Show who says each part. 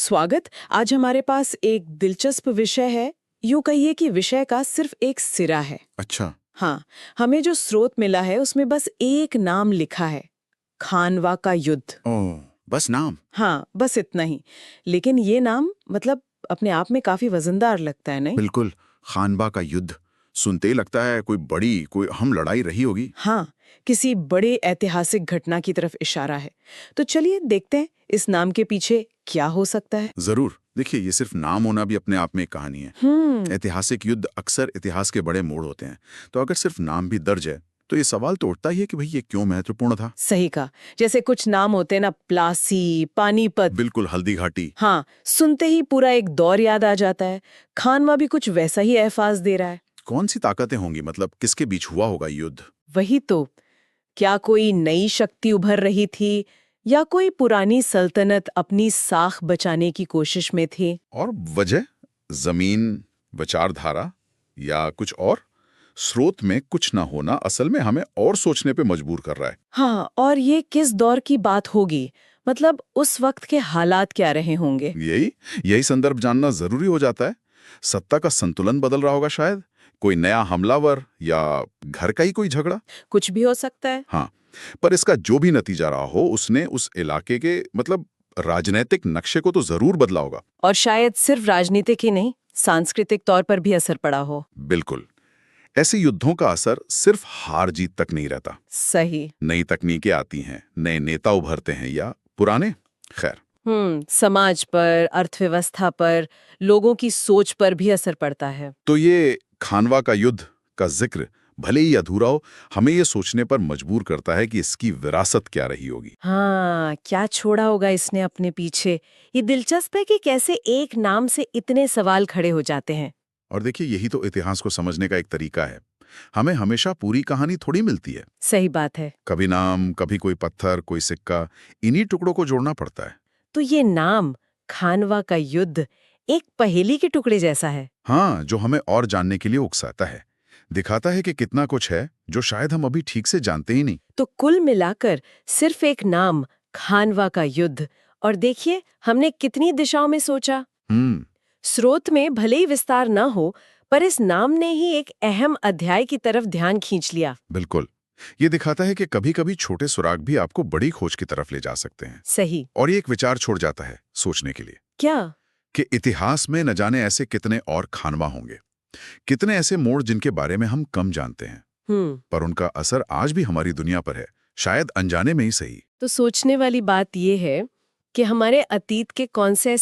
Speaker 1: स्वागत। आज हमारे पास एक दिलचस्प विषय है। यूं कहिए कि विषय का सिर्फ एक सिरा है।
Speaker 2: अच्छा।
Speaker 1: हाँ, हमें जो स्रोत मिला है उसमें बस एक नाम लिखा है, खानवा का युद्ध।
Speaker 2: ओह, बस नाम।
Speaker 1: हाँ, बस इतना ही। लेकिन ये नाम मतलब अपने आप में काफी वजनदार लगता है, नहीं?
Speaker 2: बिल्कुल। खानवा का युद्ध सुनते ही लगता है कोई अहम लड़ाई रही होगी।
Speaker 1: हाँ, किसी बड़े ऐतिहासिक घटना की तरफ इशारा है। तो चलिए देखते हैं इस नाम के पीछे क्या हो सकता है।
Speaker 2: जरूर। देखिए, ये सिर्फ नाम होना भी अपने आप में एक कहानी है। ऐतिहासिक युद्ध अक्सर इतिहास के बड़े मोड़ होते हैं। तो अगर सिर्फ नाम भी दर्ज है तो ये सवाल तो उठता ही है कि भाई ये क्यों महत्वपूर्ण था।
Speaker 1: सही कहा। जैसे कुछ नाम होते हैं ना, प्लासी, पानीपत।
Speaker 2: बिल्कुल, हल्दी घाटी।
Speaker 1: हाँ, सुनते ही पूरा एक दौर याद आ जाता है। खानवा भी कुछ वैसा ही अहसास दे रहा है।
Speaker 2: कौन सी ताकतें होंगी, मतलब किसके बीच हुआ होगा युद्ध।
Speaker 1: वही तो। क्या कोई नई शक्ति उभर रही थी या कोई पुरानी सल्तनत अपनी साख बचाने की कोशिश में थी?
Speaker 2: और वजह, जमीन, विचारधारा या कुछ और। स्रोत में कुछ ना होना असल में हमें और सोचने पे मजबूर कर रहा है।
Speaker 1: हाँ, और ये किस दौर की बात होगी? मतलब उस वक्त के हालात क्या रहे होंगे?
Speaker 2: यही यही संदर्भ जानना जरूरी हो जाता है। सत्ता का संतुलन बदल रहा होगा शायद, कोई नया हमलावर या घर का ही कोई झगड़ा।
Speaker 1: कुछ भी हो सकता है।
Speaker 2: हाँ, पर इसका जो भी नतीजा रहा हो, उसने उस इलाके के मतलब राजनीतिक नक्शे को तो जरूर बदला होगा।
Speaker 1: और शायद सिर्फ राजनीतिक ही नहीं, सांस्कृतिक तौर पर भी असर पड़ा हो।
Speaker 2: बिल्कुल। ऐसे युद्धों का असर सिर्फ हार जीत तक नहीं रहता।
Speaker 1: सही।
Speaker 2: नई तकनीकें आती हैं, नए नेता उभरते हैं या पुराने। खैर,
Speaker 1: समाज पर, अर्थव्यवस्था पर, लोगों की सोच पर भी असर पड़ता है।
Speaker 2: तो ये खानवा का युद्ध का जिक्र भले ही अधूरा हो, हमें ये सोचने पर मजबूर करता है कि इसकी विरासत क्या रही होगी।
Speaker 1: हाँ, क्या छोड़ा होगा इसने अपने पीछे। ये दिलचस्प है कि कैसे एक नाम से इतने सवाल खड़े हो जाते हैं।
Speaker 2: और देखिए, यही तो इतिहास को समझने का एक तरीका है। हमें हमेशा पूरी कहानी थोड़ी मिलती है।
Speaker 1: सही बात है।
Speaker 2: कभी नाम, कभी कोई पत्थर, कोई सिक्का, इन्हीं टुकड़ों को जोड़ना पड़ता है।
Speaker 1: तो ये नाम, खानवा का युद्ध, एक पहेली के टुकड़े जैसा है।
Speaker 2: हाँ, जो हमें और जानने के लिए उकसाता है। दिखाता है कि कितना कुछ है जो शायद हम अभी ठीक से जानते ही नहीं।
Speaker 1: तो कुल मिलाकर सिर्फ एक नाम, खानवा का युद्ध, और देखिए हमने कितनी दिशाओं में सोचा।
Speaker 2: हम्म।
Speaker 1: स्रोत में भले ही विस्तार न हो, पर इस नाम ने ही एक अहम अध्याय की तरफ ध्यान खींच लिया।
Speaker 2: बिल्कुल। ये दिखाता है कि कभी-कभी छोटे सुराग भी आपको बड़ी खोज की तरफ ले जा सकते हैं।
Speaker 1: सही।
Speaker 2: और ये एक विचार छोड़ जाता है सोचने के लिए
Speaker 1: क्या?
Speaker 2: कि इतिहास में न जाने ऐसे कितने और खानवा होंगे, कितने ऐसे मोड़ जिनके बारे में हम कम जानते हैं, पर उनका असर आज भी हमारी दुनिया पर है, शायद अनजाने में ही सही।
Speaker 1: तो सोचने वाली बात यह है कि हमारे अतीत के कौन से ऐसे